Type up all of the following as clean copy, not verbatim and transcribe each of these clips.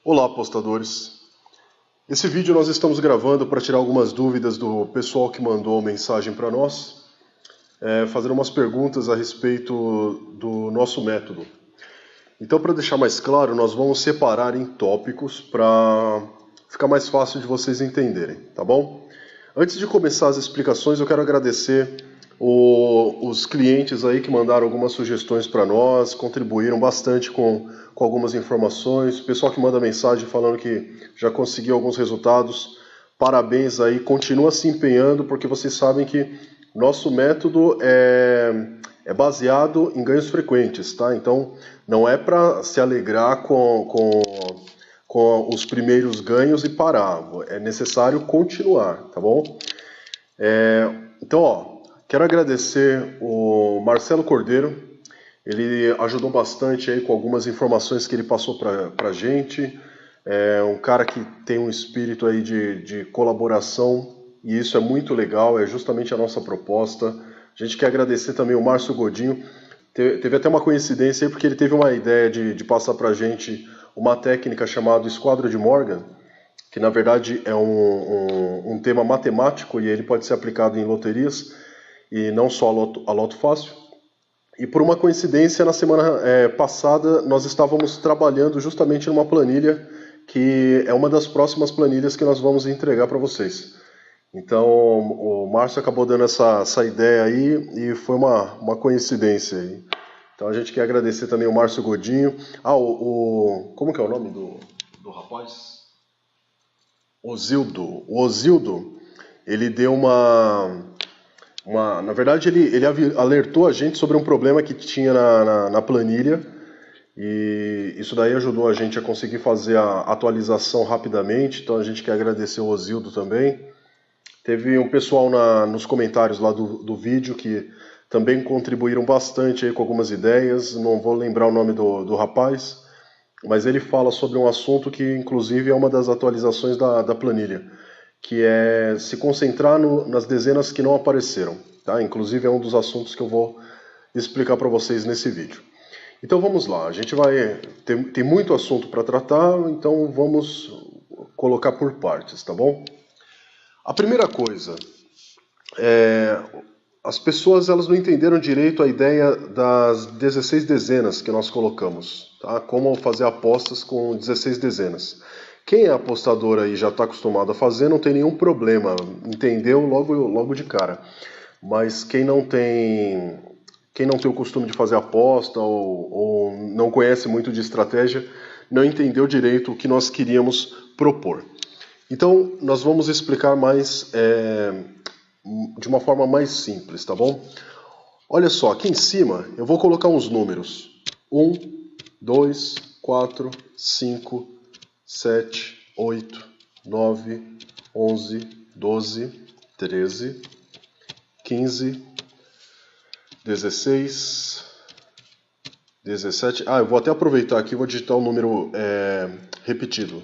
Olá, apostadores! Esse vídeo nós estamos gravando para tirar algumas dúvidas do pessoal que mandou mensagem para nós, fazendo umas perguntas a respeito do nosso método. Então, para deixar mais claro, nós vamos separar em tópicos para ficar mais fácil de vocês entenderem, tá bom? Antes de começar as explicações, eu quero agradecer os clientes aí que mandaram algumas sugestões para nós, contribuíram bastante com algumas informações, o pessoal que manda mensagem falando que já conseguiu alguns resultados, parabéns aí, continua se empenhando, porque vocês sabem que nosso método é baseado em ganhos frequentes, tá? Então, não é para se alegrar com os primeiros ganhos e parar, é necessário continuar, tá bom? Então, quero agradecer o Marcelo Cordeiro, ele ajudou bastante aí com algumas informações que ele passou para a gente. É um cara que tem um espírito aí de colaboração e isso é muito legal, é justamente a nossa proposta. A gente quer agradecer também o Márcio Godinho. Teve até uma coincidência aí porque ele teve uma ideia de passar para a gente uma técnica chamada Esquadro de Morgan, que na verdade é um tema matemático e ele pode ser aplicado em loterias e não só a Loto Fácil. E por uma coincidência, na semana passada, nós estávamos trabalhando justamente numa planilha que é uma das próximas planilhas que nós vamos entregar para vocês. Então, o Márcio acabou dando essa ideia aí e foi uma coincidência aí. Então, a gente quer agradecer também o Márcio Godinho. Como que é o nome do rapaz? Osildo. O Osildo, ele deu na verdade, ele alertou a gente sobre um problema que tinha na planilha e isso daí ajudou a gente a conseguir fazer a atualização rapidamente, então a gente quer agradecer o Osildo também. Teve um pessoal nos comentários lá do vídeo que também contribuíram bastante aí com algumas ideias, não vou lembrar o nome do rapaz, mas ele fala sobre um assunto que inclusive é uma das atualizações da planilha, que é se concentrar nas dezenas que não apareceram, tá? Inclusive é um dos assuntos que eu vou explicar para vocês nesse vídeo. Então vamos lá, a gente vai tem muito assunto para tratar, então vamos colocar por partes, tá bom? A primeira coisa, as pessoas elas não entenderam direito a ideia das 16 dezenas que nós colocamos, tá? Como fazer apostas com 16 dezenas. Quem é apostador aí já está acostumado a fazer, não tem nenhum problema, entendeu logo de cara. Mas quem não tem o costume de fazer aposta ou não conhece muito de estratégia, não entendeu direito o que nós queríamos propor. Então, nós vamos explicar de uma forma mais simples, tá bom? Olha só, aqui em cima eu vou colocar uns números. 1, 2, 4, 5... 7, 8, 9, 11, 12, 13, 15, 16, 17... eu vou até aproveitar aqui e vou digitar o número repetido.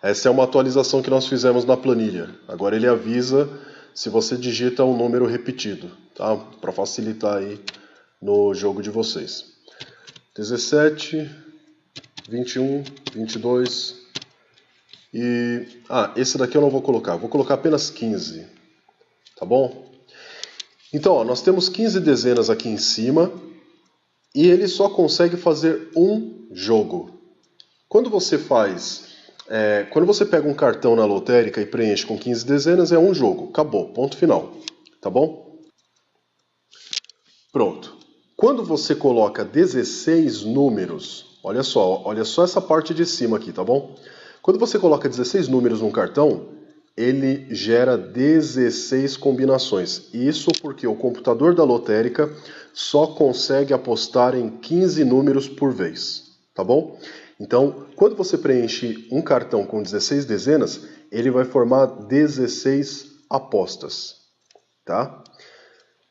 Essa é uma atualização que nós fizemos na planilha. Agora ele avisa se você digita um número repetido, tá? Para facilitar aí no jogo de vocês. 17... 21, 22 e... esse daqui eu não vou colocar apenas 15, tá bom? Então, ó, nós temos 15 dezenas aqui em cima e ele só consegue fazer um jogo. Quando você pega um cartão na lotérica e preenche com 15 dezenas, é um jogo, acabou, ponto final, tá bom? Pronto. Quando você coloca 16 números... Olha só essa parte de cima aqui, tá bom? Quando você coloca 16 números num cartão, ele gera 16 combinações. Isso porque o computador da lotérica só consegue apostar em 15 números por vez, tá bom? Então, quando você preenche um cartão com 16 dezenas, ele vai formar 16 apostas, tá?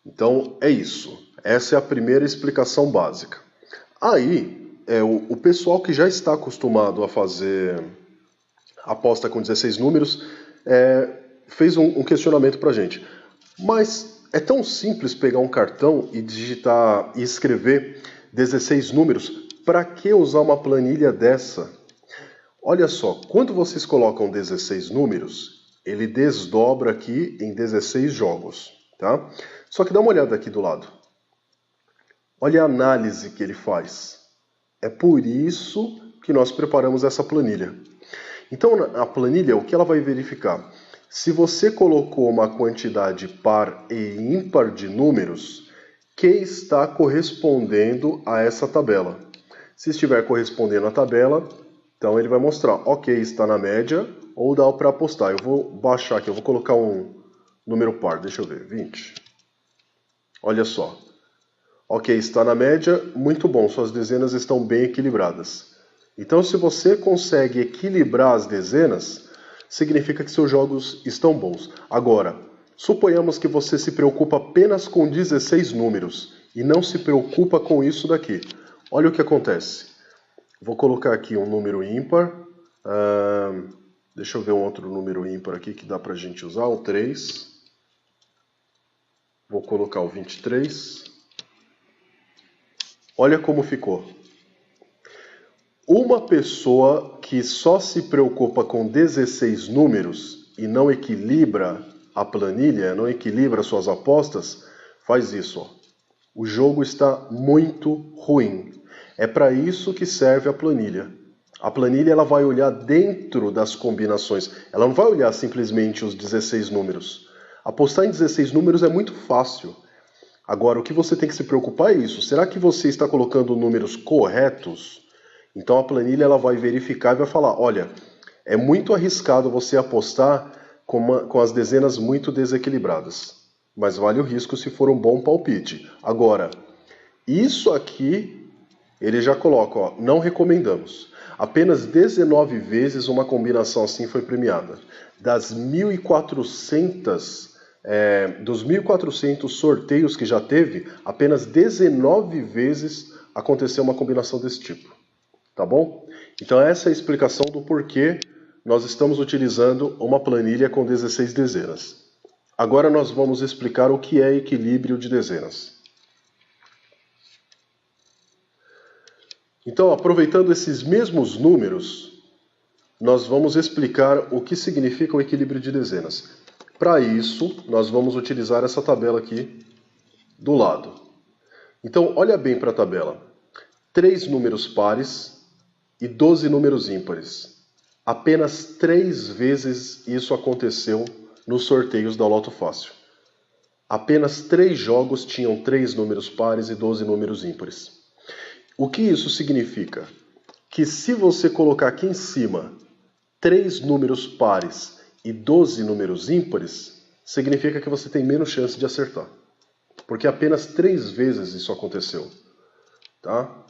Então, é isso. Essa é a primeira explicação básica. Aí... o pessoal que já está acostumado a fazer aposta com 16 números fez um questionamento para a gente. Mas é tão simples pegar um cartão e escrever 16 números? Para que usar uma planilha dessa? Olha só, quando vocês colocam 16 números, ele desdobra aqui em 16 jogos, tá? Só que dá uma olhada aqui do lado. Olha a análise que ele faz. É por isso que nós preparamos essa planilha. Então, a planilha, o que ela vai verificar? Se você colocou uma quantidade par e ímpar de números, que está correspondendo a essa tabela. Se estiver correspondendo à tabela, então ele vai mostrar, ok, está na média, ou dá para apostar. Eu vou baixar aqui, eu vou colocar um número par, deixa eu ver, 20. Olha só. Ok, está na média, muito bom, suas dezenas estão bem equilibradas. Então, se você consegue equilibrar as dezenas, significa que seus jogos estão bons. Agora, suponhamos que você se preocupa apenas com 16 números e não se preocupa com isso daqui. Olha o que acontece. Vou colocar aqui um número ímpar. Deixa eu ver um outro número ímpar aqui que dá para a gente usar, o 3. Vou colocar o 23. Olha como ficou. Uma pessoa que só se preocupa com 16 números e não equilibra a planilha, não equilibra suas apostas, faz isso. Ó. O jogo está muito ruim. É para isso que serve a planilha. A planilha ela vai olhar dentro das combinações. Ela não vai olhar simplesmente os 16 números. Apostar em 16 números é muito fácil. Agora, o que você tem que se preocupar é isso. Será que você está colocando números corretos? Então a planilha ela vai verificar e vai falar, olha, é muito arriscado você apostar com as dezenas muito desequilibradas. Mas vale o risco se for um bom palpite. Agora, isso aqui, ele já coloca, ó, não recomendamos. Apenas 19 vezes uma combinação assim foi premiada. Dos 1.400 sorteios que já teve, apenas 19 vezes aconteceu uma combinação desse tipo. Tá bom? Então essa é a explicação do porquê nós estamos utilizando uma planilha com 16 dezenas. Agora nós vamos explicar o que é equilíbrio de dezenas. Então, aproveitando esses mesmos números, nós vamos explicar o que significa o equilíbrio de dezenas. Para isso, nós vamos utilizar essa tabela aqui do lado. Então, olha bem para a tabela. 3 números pares e 12 números ímpares. Apenas 3 vezes isso aconteceu nos sorteios da Loto Fácil. Apenas 3 jogos tinham 3 números pares e 12 números ímpares. O que isso significa? Que se você colocar aqui em cima 3 números pares e 12 números ímpares, significa que você tem menos chance de acertar. Porque apenas 3 vezes isso aconteceu. Tá?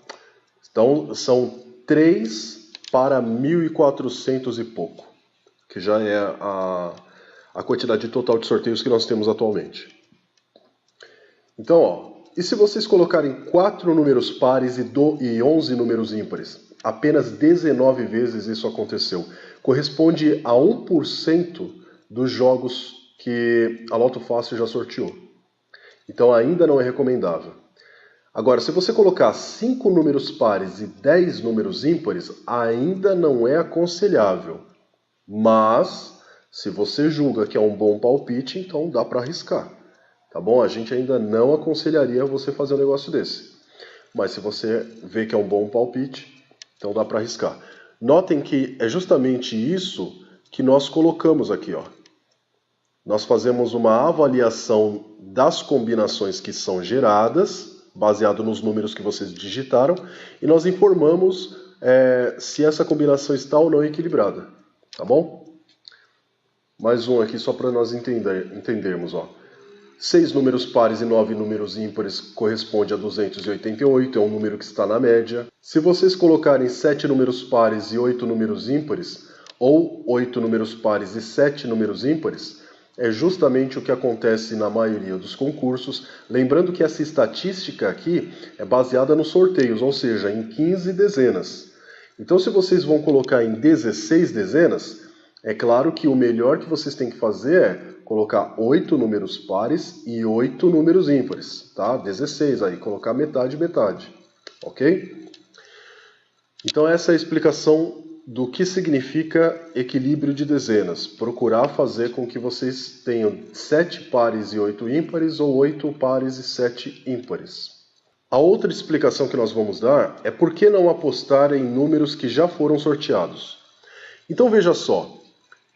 Então, são 3 para 1.400 e pouco, que já é a quantidade total de sorteios que nós temos atualmente. Então, ó, e se vocês colocarem 4 números pares e 11 números ímpares? Apenas 19 vezes isso aconteceu. Corresponde a 1% dos jogos que a Loto Fácil já sorteou. Então ainda não é recomendável. Agora, se você colocar 5 números pares e 10 números ímpares, ainda não é aconselhável. Mas, se você julga que é um bom palpite, então dá para arriscar. Tá bom? A gente ainda não aconselharia você fazer um negócio desse. Mas se você vê que é um bom palpite, então dá para arriscar. Notem que é justamente isso que nós colocamos aqui. Ó. Nós fazemos uma avaliação das combinações que são geradas, baseado nos números que vocês digitaram, e nós informamos se essa combinação está ou não equilibrada. Tá bom? Mais um aqui só para nós entendermos. Ó. 6 números pares e 9 números ímpares corresponde a 288, é um número que está na média. Se vocês colocarem 7 números pares e 8 números ímpares, ou 8 números pares e 7 números ímpares, é justamente o que acontece na maioria dos concursos. Lembrando que essa estatística aqui é baseada nos sorteios, ou seja, em 15 dezenas. Então, se vocês vão colocar em 16 dezenas, é claro que o melhor que vocês têm que fazer é colocar 8 números pares e 8 números ímpares, tá? 16 aí, colocar metade, metade, ok? Então essa é a explicação do que significa equilíbrio de dezenas. Procurar fazer com que vocês tenham 7 pares e 8 ímpares ou 8 pares e 7 ímpares. A outra explicação que nós vamos dar é por que não apostar em números que já foram sorteados. Então veja só,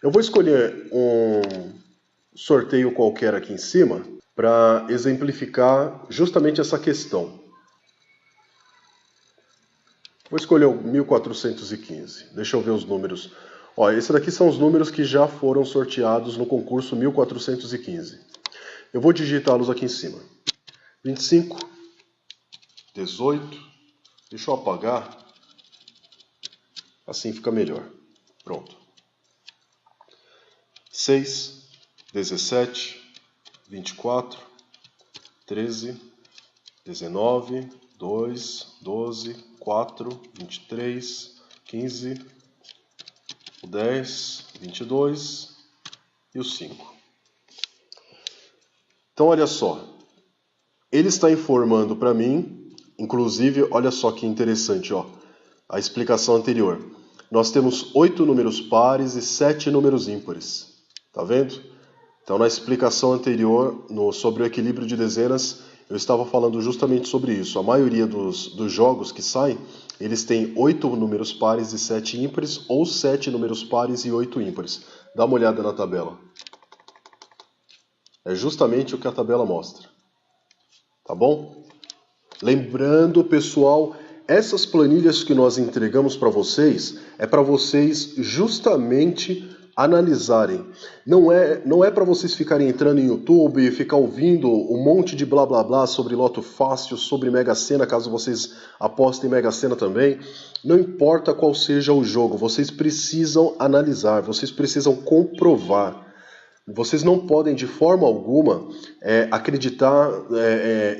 eu vou escolher um sorteio qualquer aqui em cima para exemplificar justamente essa questão. Vou escolher o 1415. Deixa eu ver os números. Ó, esses daqui são os números que já foram sorteados no concurso 1415. Eu vou digitá-los aqui em cima. 25, 18. Deixa eu apagar. Assim fica melhor. Pronto. 6, 17, 24, 13, 19, 2, 12, 4, 23, 15, o 10, 22 e o 5. Então, olha só. Ele está informando para mim, inclusive, olha só que interessante, ó, a explicação anterior. Nós temos 8 números pares e 7 números ímpares. Tá vendo? Então, na explicação anterior, sobre o equilíbrio de dezenas, eu estava falando justamente sobre isso. A maioria dos jogos que saem, eles têm 8 números pares e 7 ímpares, ou 7 números pares e 8 ímpares. Dá uma olhada na tabela. É justamente o que a tabela mostra. Tá bom? Lembrando, pessoal, essas planilhas que nós entregamos para vocês, é para vocês justamente analisarem. Não é para vocês ficarem entrando em YouTube e ficar ouvindo um monte de blá blá blá sobre Loto Fácil, sobre Mega Sena, caso vocês apostem em Mega Sena também. Não importa qual seja o jogo, vocês precisam analisar, vocês precisam comprovar. Vocês não podem de forma alguma acreditar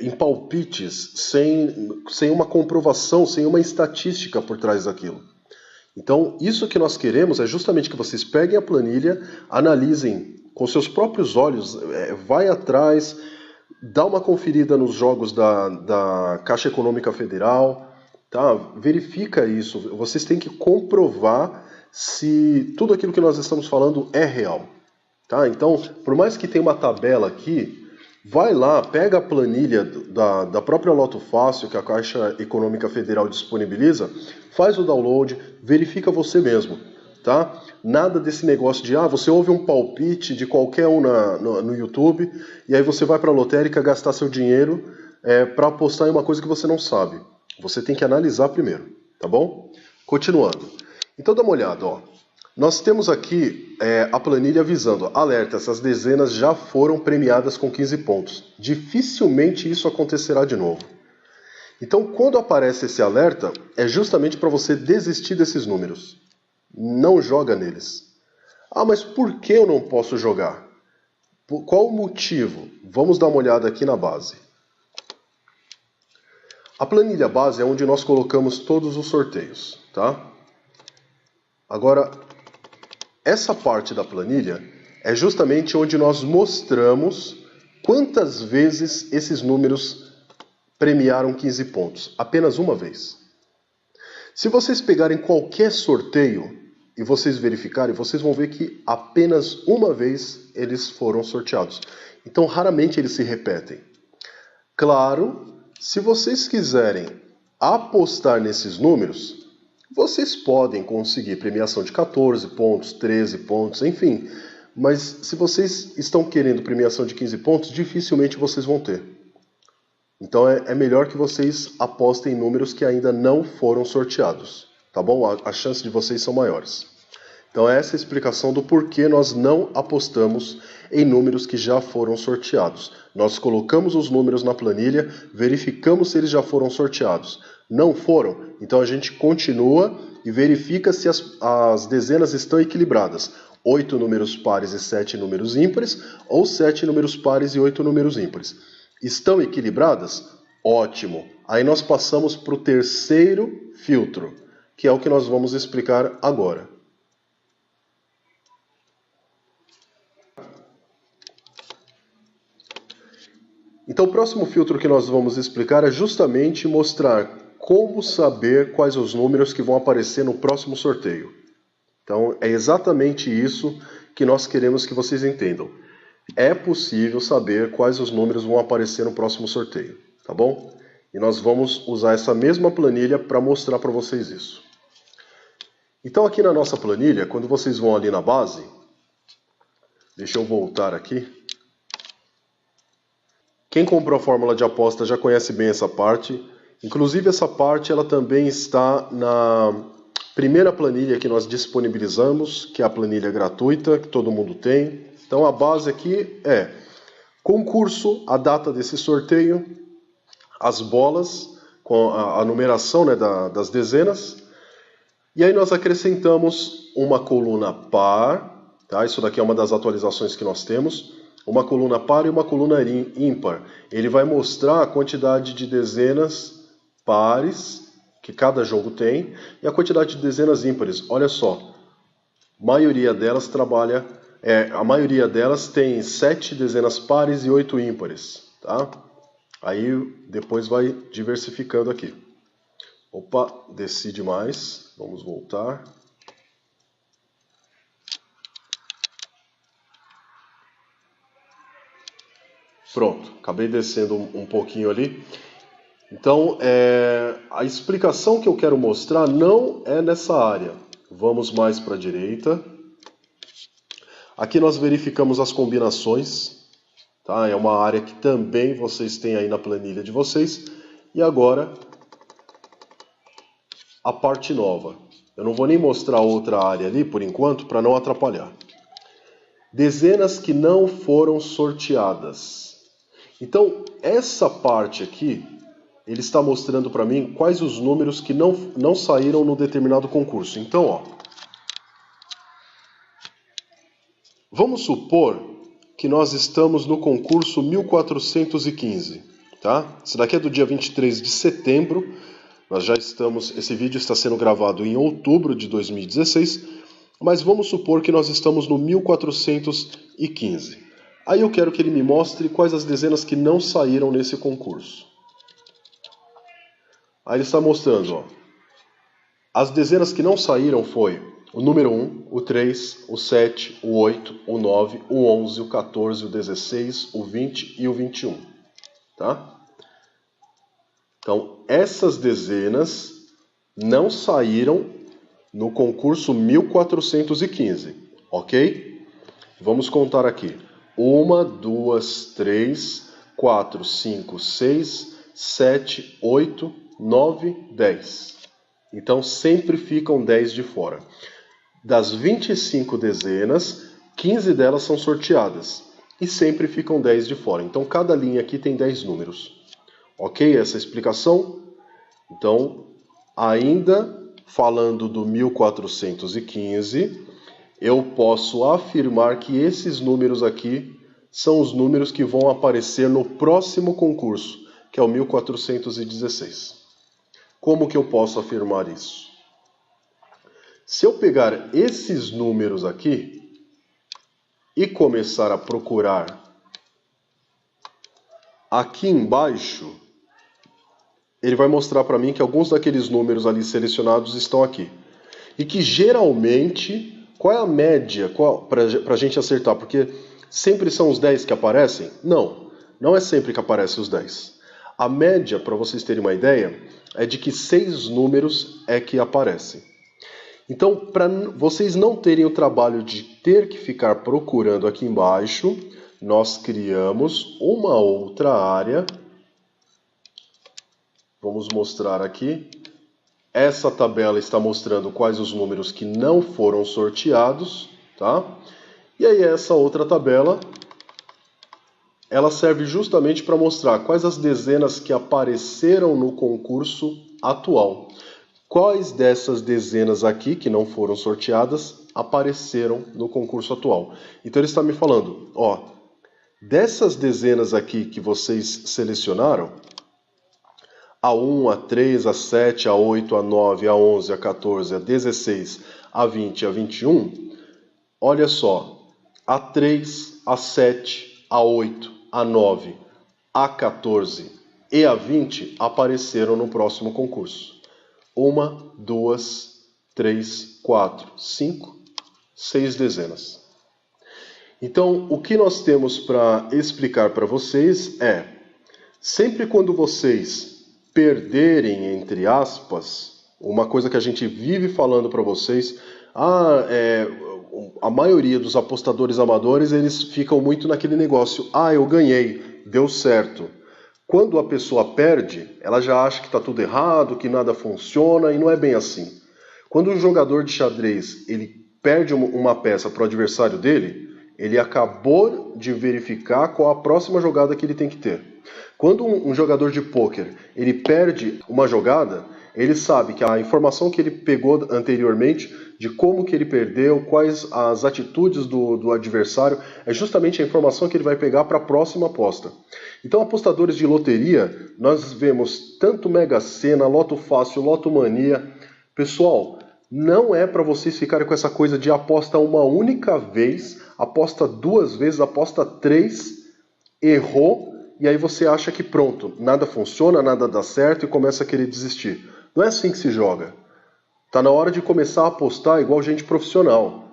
em palpites sem uma comprovação, sem uma estatística por trás daquilo. Então, isso que nós queremos é justamente que vocês peguem a planilha, analisem com seus próprios olhos, vai atrás, dá uma conferida nos jogos da Caixa Econômica Federal, tá? Verifica isso. Vocês têm que comprovar se tudo aquilo que nós estamos falando é real. Tá? Então, por mais que tenha uma tabela aqui, vai lá, pega a planilha da própria Loto Fácil, que a Caixa Econômica Federal disponibiliza, faz o download, verifica você mesmo. Tá? Nada desse negócio de, você ouve um palpite de qualquer um no YouTube, e aí você vai para a lotérica gastar seu dinheiro para apostar em uma coisa que você não sabe. Você tem que analisar primeiro, tá bom? Continuando. Então dá uma olhada, ó. Nós temos aqui a planilha avisando, alerta, essas dezenas já foram premiadas com 15 pontos. Dificilmente isso acontecerá de novo. Então, quando aparece esse alerta, é justamente para você desistir desses números. Não joga neles. Mas por que eu não posso jogar? Qual o motivo? Vamos dar uma olhada aqui na base. A planilha base é onde nós colocamos todos os sorteios, tá? Agora, essa parte da planilha é justamente onde nós mostramos quantas vezes esses números premiaram 15 pontos. Apenas uma vez. Se vocês pegarem qualquer sorteio e vocês verificarem, vocês vão ver que apenas uma vez eles foram sorteados. Então, raramente eles se repetem. Claro, se vocês quiserem apostar nesses números, vocês podem conseguir premiação de 14 pontos, 13 pontos, enfim. Mas se vocês estão querendo premiação de 15 pontos, dificilmente vocês vão ter. Então é melhor que vocês apostem em números que ainda não foram sorteados. Tá bom? As chances de vocês são maiores. Então essa é a explicação do porquê nós não apostamos em números que já foram sorteados. Nós colocamos os números na planilha, verificamos se eles já foram sorteados. Não foram? Então a gente continua e verifica se as dezenas estão equilibradas. 8 números pares e 7 números ímpares, ou 7 números pares e 8 números ímpares. Estão equilibradas? Ótimo! Aí nós passamos para o terceiro filtro, que é o que nós vamos explicar agora. Então o próximo filtro que nós vamos explicar é justamente mostrar como saber quais os números que vão aparecer no próximo sorteio. Então, é exatamente isso que nós queremos que vocês entendam. É possível saber quais os números vão aparecer no próximo sorteio, tá bom? E nós vamos usar essa mesma planilha para mostrar para vocês isso. Então, aqui na nossa planilha, quando vocês vão ali na base, deixa eu voltar aqui. Quem comprou a fórmula de aposta já conhece bem essa parte. Inclusive, essa parte ela também está na primeira planilha que nós disponibilizamos, que é a planilha gratuita, que todo mundo tem. Então, a base aqui é concurso, a data desse sorteio, as bolas, com a numeração, né, das dezenas. E aí nós acrescentamos uma coluna par, tá? Isso daqui é uma das atualizações que nós temos. Uma coluna par e uma coluna ímpar. Ele vai mostrar a quantidade de dezenas pares que cada jogo tem e a quantidade de dezenas ímpares. Olha só, a maioria delas tem 7 dezenas pares e 8 ímpares, tá? Aí depois vai diversificando aqui. Opa, desci demais. Vamos voltar. Pronto, acabei descendo um pouquinho ali. Então, a explicação que eu quero mostrar não é nessa área. Vamos mais para a direita. Aqui nós verificamos as combinações. Tá? É uma área que também vocês têm aí na planilha de vocês. E agora, a parte nova. Eu não vou nem mostrar outra área ali, por enquanto, para não atrapalhar. Dezenas que não foram sorteadas. Então, essa parte aqui, ele está mostrando para mim quais os números que não saíram no determinado concurso. Então, ó, vamos supor que nós estamos no concurso 1415, tá? Isso daqui é do dia 23 de setembro. Nós já estamos, esse vídeo está sendo gravado em outubro de 2016, mas vamos supor que nós estamos no 1415. Aí eu quero que ele me mostre quais as dezenas que não saíram nesse concurso. Aí ele está mostrando, ó, as dezenas que não saíram foi o número 1, o 3, o 7, o 8, o 9, o 11, o 14, o 16, o 20 e o 21, tá? Então, essas dezenas não saíram no concurso 1415, ok? Vamos contar aqui. 1, 2, 3, 4, 5, 6, 7, 8, 9, 10. Então, sempre ficam 10 de fora. Das 25 dezenas, 15 delas são sorteadas. E sempre ficam 10 de fora. Então, cada linha aqui tem 10 números. Ok? Essa explicação? Então, ainda falando do 1415, eu posso afirmar que esses números aqui são os números que vão aparecer no próximo concurso, que é o 1416. Como que eu posso afirmar isso? Se eu pegar esses números aqui e começar a procurar aqui embaixo, ele vai mostrar para mim que alguns daqueles números ali selecionados estão aqui. E que geralmente, qual é a média para a gente acertar? Porque sempre são os 10 que aparecem? Não, não é sempre que aparecem os 10. A média, para vocês terem uma ideia, é de que 6 números é que aparecem. Então, para vocês não terem o trabalho de ter que ficar procurando aqui embaixo, nós criamos uma outra área. Vamos mostrar aqui. Essa tabela está mostrando quais os números que não foram sorteados, tá? E aí essa outra tabela, ela serve justamente para mostrar quais as dezenas que apareceram no concurso atual. Quais dessas dezenas aqui, que não foram sorteadas, apareceram no concurso atual. Então ele está me falando, ó, dessas dezenas aqui que vocês selecionaram, a 1, a 3, a 7, a 8, a 9, a 11, a 14, a 16, a 20 e a 21, olha só, a 3, a 7, a 8, a 9, a 14 e a 20 apareceram no próximo concurso. 1, 2, 3, 4, 5 6 dezenas. Então, o que nós temos para explicar para vocês é, sempre quando vocês perderem, entre aspas, uma coisa que a gente vive falando para vocês, a maioria dos apostadores amadores, eles ficam muito naquele negócio, eu ganhei, deu certo. Quando a pessoa perde, ela já acha que está tudo errado, que nada funciona, e não é bem assim. Quando um jogador de xadrez ele perde uma peça para o adversário dele, ele acabou de verificar qual a próxima jogada que ele tem que ter. Quando um jogador de pôquer ele perde uma jogada, ele sabe que a informação que ele pegou anteriormente, de como que ele perdeu, quais as atitudes do adversário, é justamente a informação que ele vai pegar para a próxima aposta. Então, apostadores de loteria, nós vemos tanto Mega Sena, Loto Fácil, Loto Mania. Pessoal, não é para vocês ficarem com essa coisa de aposta uma única vez, aposta 2 vezes, aposta 3, errou, e aí você acha que pronto, nada funciona, nada dá certo e começa a querer desistir. Não é assim que se joga. Está na hora de começar a apostar igual gente profissional.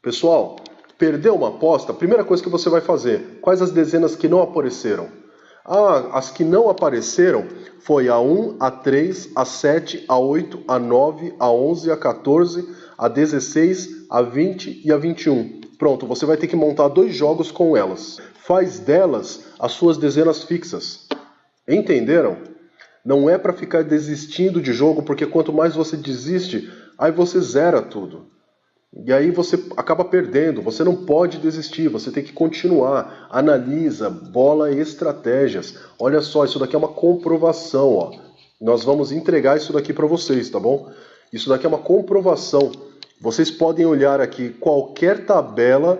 Pessoal, perdeu uma aposta, a primeira coisa que você vai fazer, quais as dezenas que não apareceram? As que não apareceram foi a 1, a 3, a 7, a 8, a 9, a 11, a 14, a 16, a 20 e a 21. Pronto, você vai ter que montar 2 jogos com elas. Faz delas as suas dezenas fixas. Entenderam? Não é para ficar desistindo de jogo, porque quanto mais você desiste, aí você zera tudo. E aí você acaba perdendo, você não pode desistir, você tem que continuar. Analisa, bola e estratégias. Olha só, isso daqui é uma comprovação, ó. Nós vamos entregar isso daqui para vocês, tá bom? Isso daqui é uma comprovação. Vocês podem olhar aqui qualquer tabela,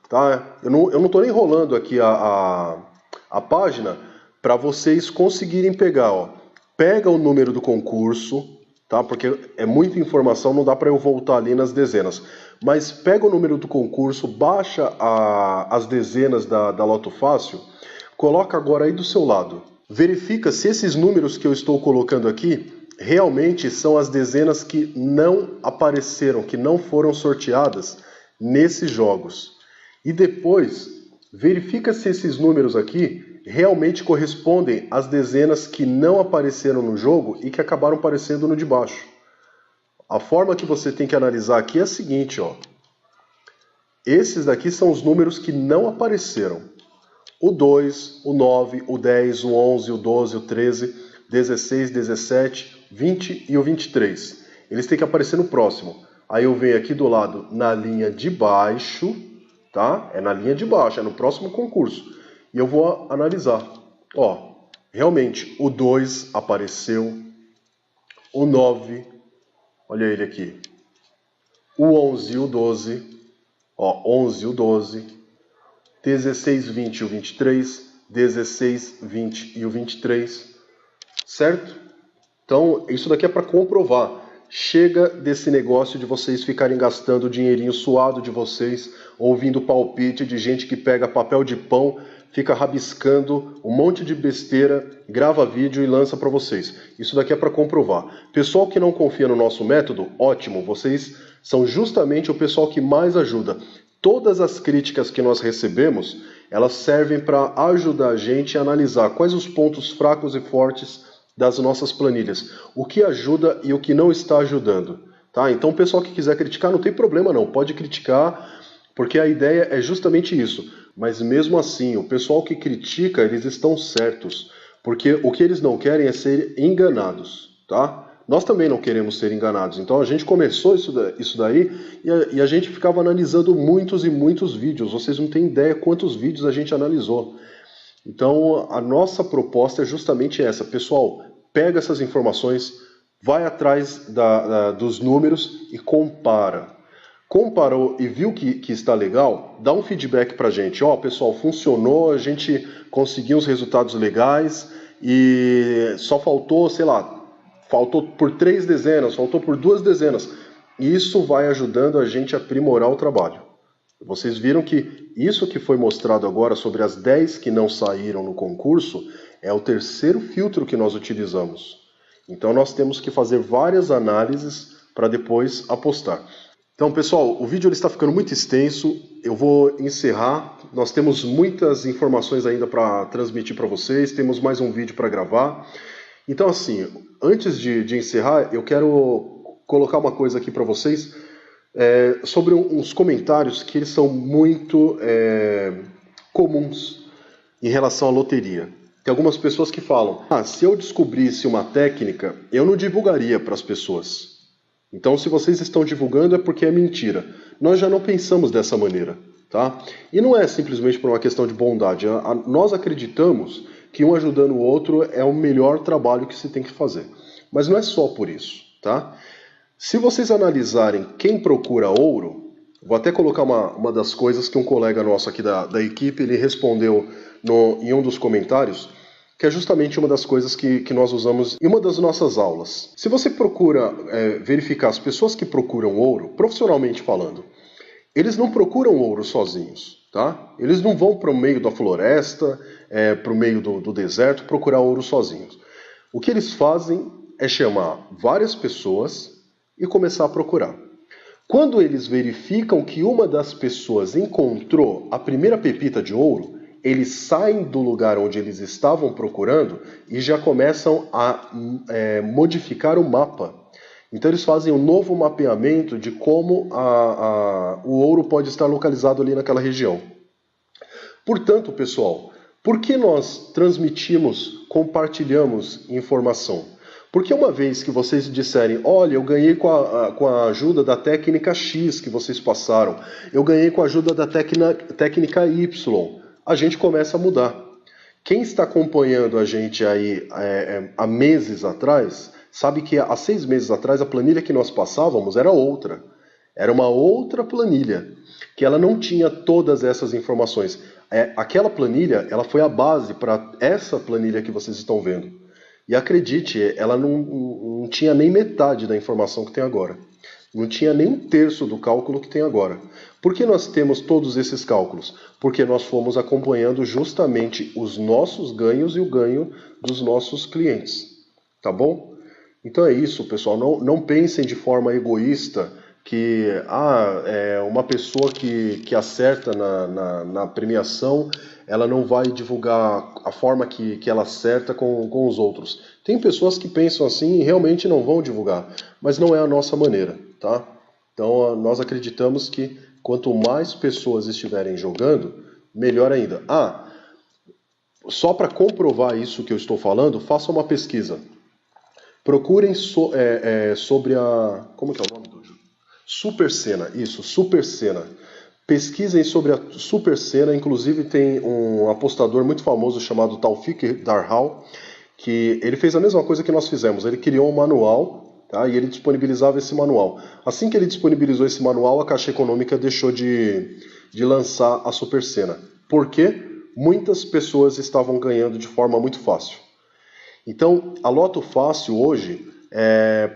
tá? Eu não estou nem rolando aqui a página para vocês conseguirem pegar, ó. Pega o número do concurso, tá? Porque é muita informação, não dá para eu voltar ali nas dezenas. Mas pega o número do concurso, baixa as dezenas da Loto Fácil, coloca agora aí do seu lado. Verifica se esses números que eu estou colocando aqui realmente são as dezenas que não apareceram, que não foram sorteadas nesses jogos. E depois, verifica se esses números aqui realmente correspondem às dezenas que não apareceram no jogo e que acabaram aparecendo no de baixo. A forma que você tem que analisar aqui é a seguinte, ó. Esses daqui são os números que não apareceram. O 2, o 9, o 10, o 11, o 12, o 13, 16, 17, 20 e o 23. Eles têm que aparecer no próximo. Aí eu venho aqui do lado na linha de baixo, tá? É na linha de baixo, é no próximo concurso. E eu vou analisar. Ó, realmente, o 2 apareceu. O 9, olha ele aqui. O 11 e o 12. Ó, 11 e o 12. 16, 20 e o 23. 16, 20 e o 23. Certo? Então, isso daqui é para comprovar. Chega desse negócio de vocês ficarem gastando o dinheirinho suado de vocês, ouvindo palpite de gente que pega papel de pão, fica rabiscando um monte de besteira, grava vídeo e lança para vocês. Isso daqui é para comprovar. Pessoal que não confia no nosso método, ótimo, vocês são justamente o pessoal que mais ajuda. Todas as críticas que nós recebemos, elas servem para ajudar a gente a analisar quais os pontos fracos e fortes das nossas planilhas, o que ajuda e o que não está ajudando. Tá? Então o pessoal que quiser criticar, não tem problema não, pode criticar, porque a ideia é justamente isso. Mas mesmo assim, o pessoal que critica, eles estão certos, porque o que eles não querem é ser enganados. Tá? Nós também não queremos ser enganados, então a gente começou isso daí e a gente ficava analisando muitos e muitos vídeos, vocês não têm ideia quantos vídeos a gente analisou. Então a nossa proposta é justamente essa, pessoal, pega essas informações, vai atrás dos números e compara. Comparou e viu que está legal, dá um feedback pra gente. Ó, pessoal, funcionou, a gente conseguiu os resultados legais e só faltou, sei lá, faltou por 3 dezenas, faltou por 2 dezenas. Isso vai ajudando a gente a aprimorar o trabalho. Vocês viram que isso que foi mostrado agora sobre as 10 que não saíram no concurso é o terceiro filtro que nós utilizamos. Então nós temos que fazer várias análises para depois apostar. Então, pessoal, o vídeo ele está ficando muito extenso, eu vou encerrar. Nós temos muitas informações ainda para transmitir para vocês, temos mais um vídeo para gravar. Então, assim, antes de encerrar, eu quero colocar uma coisa aqui para vocês sobre uns comentários que eles são muito comuns em relação à loteria. Tem algumas pessoas que falam, se eu descobrisse uma técnica, eu não divulgaria para as pessoas. Então, se vocês estão divulgando é porque é mentira. Nós já não pensamos dessa maneira, tá? E não é simplesmente por uma questão de bondade. Nós acreditamos que um ajudando o outro é o melhor trabalho que se tem que fazer. Mas não é só por isso, tá? Se vocês analisarem quem procura ouro, vou até colocar uma das coisas que um colega nosso aqui da equipe, ele respondeu em um dos comentários, que é justamente uma das coisas que nós usamos em uma das nossas aulas. Se você procura verificar as pessoas que procuram ouro, profissionalmente falando, eles não procuram ouro sozinhos, tá? Eles não vão para o meio da floresta, para o meio do deserto, procurar ouro sozinhos. O que eles fazem é chamar várias pessoas e começar a procurar. Quando eles verificam que uma das pessoas encontrou a primeira pepita de ouro, eles saem do lugar onde eles estavam procurando e já começam a modificar o mapa. Então eles fazem um novo mapeamento de como o ouro pode estar localizado ali naquela região. Portanto, pessoal, por que nós transmitimos, compartilhamos informação? Porque uma vez que vocês disserem, olha, eu ganhei com a ajuda da técnica X que vocês passaram, eu ganhei com a ajuda da técnica Y, a gente começa a mudar. Quem está acompanhando a gente aí há meses atrás, sabe que há 6 meses atrás a planilha que nós passávamos era outra. Era uma outra planilha, que ela não tinha todas essas informações. Aquela planilha, ela foi a base para essa planilha que vocês estão vendo. E acredite, ela não tinha nem metade da informação que tem agora. Não tinha nem 1/3 do cálculo que tem agora. Por que nós temos todos esses cálculos? Porque nós fomos acompanhando justamente os nossos ganhos e o ganho dos nossos clientes. Tá bom? Então é isso, pessoal. Não pensem de forma egoísta que uma pessoa que acerta na premiação, ela não vai divulgar a forma que ela acerta com os outros. Tem pessoas que pensam assim e realmente não vão divulgar, mas não é a nossa maneira, tá? Então nós acreditamos que quanto mais pessoas estiverem jogando, melhor ainda. Só para comprovar isso que eu estou falando, faça uma pesquisa. Procurem sobre a... Como que é o nome do jogo? Supercena, isso, Supercena. Pesquisem sobre a Supercena, inclusive tem um apostador muito famoso chamado Taufik Darhal, que ele fez a mesma coisa que nós fizemos. Ele criou um manual, tá? E ele disponibilizava esse manual. Assim que ele disponibilizou esse manual, a Caixa Econômica deixou de lançar a Supercena. Por quê? Muitas pessoas estavam ganhando de forma muito fácil. Então, a Loto Fácil hoje,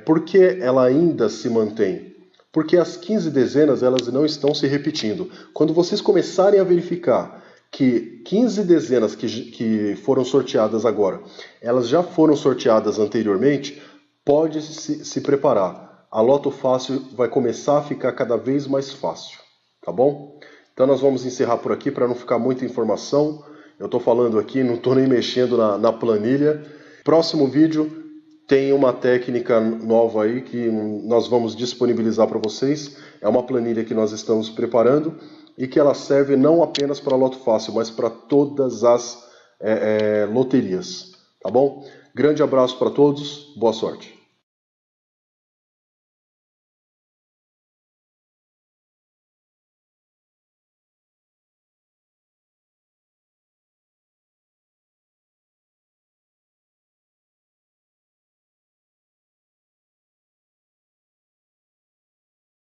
por que ela ainda se mantém? Porque as 15 dezenas elas não estão se repetindo. Quando vocês começarem a verificar que 15 dezenas que foram sorteadas agora, elas já foram sorteadas anteriormente, pode se preparar. A Loto Fácil vai começar a ficar cada vez mais fácil, tá bom? Então nós vamos encerrar por aqui para não ficar muita informação. Eu estou falando aqui, não estou nem mexendo na planilha. Próximo vídeo tem uma técnica nova aí que nós vamos disponibilizar para vocês. É uma planilha que nós estamos preparando e que ela serve não apenas para a Loto Fácil, mas para todas as loterias, tá bom? Grande abraço para todos, boa sorte.